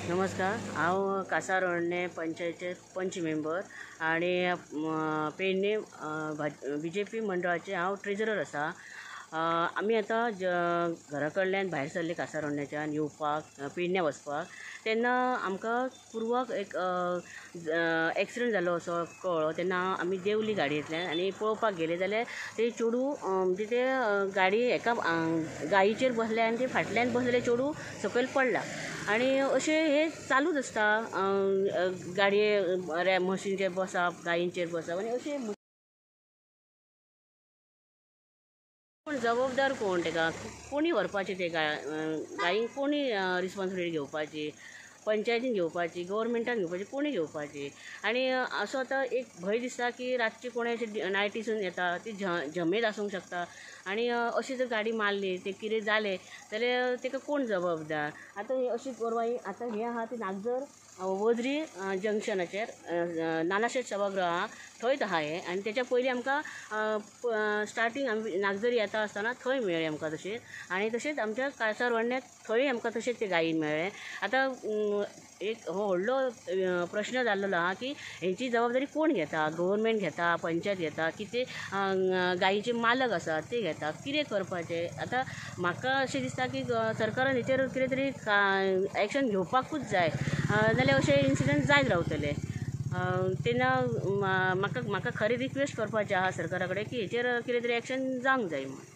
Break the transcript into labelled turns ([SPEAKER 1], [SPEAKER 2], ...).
[SPEAKER 1] नमस्कार, हांव कासारवडणे पंचायतीचे पंच मेंबर आणि पेडणे BJP मंडळाचे हांव ट्रेजरर आसा। आमी आतां घरा कडल्यान भायर सरले कासारवडण्याच्यान येवपाक पेडण्या वचपाक, तेन्ना आमकां पुर्वाक एक एक्सिडेंट जालो असो कळ्ळो। तेन्ना आमी देंवली गाडयेंतल्यान आनी पळोवपाक गेले जाल्यार ते चेडूं म्हणजे ते गाडी एका गायीचेर बसले आनी ते फाटल्यान बसलेले चेडूं सकयल पडला। आणि अशें हे चालूच आसता, गाडये मशीनचेर बसप, गायींचेर बसप आनी अशें पूण जबाबदार कोण तेका कोणी व्हरपाचें ते गायींक कोणी रिस्पॉन्सिबिलिटी घेवपाची, पंचायतीन घेवपाची, गव्हर्मेंटान घेवपाची, कोणी घेवपाची। आनी असो आतां एक भंय दिसता की रातची कोणी अशें नायटीसून येता, ती झमेद आसूंक शकता आनी अशी जर गाडी मारली, ते कितें जालें जाल्यार तेका कोण जबाबदार। आतां अशी गोरवां आतां हे आहा ती नागजर वजरी जंक्शनाचेर नानाशेठ सभागृह आहा, थंयच आहा हें। आनी तेच्या पयलीं आमकां स्टार्टींग आमी नागजरी येता आसतना थंय मेळ्ळें आमकां तशेंच, आनी तशेंच आमच्या कासारवडण्याक थंय आमकां तशेंच ते गायीन मेळ्ळें। आतां एक व्हडलो प्रश्न जाल्लो आहा की हेची जबाबदारी कोण घेता, गव्हर्मेंट घेता, पंचायत घेता, की ते गायीचे मालक आसात ते घेता, कितें करपाचें। आतां म्हाका अशें दिसता की सरकारान हेचेर कितें तरी एक्शन घेवपाकूच जाय, नाल्यार अशे इन्सिडंट जायत रावतले। तेन्ना म्हाका खरी रिक्वेस्ट करपाचें आहा सरकारा कडेन की हेचेर कितें तरी एक्शन जावंक जाय म्हणून।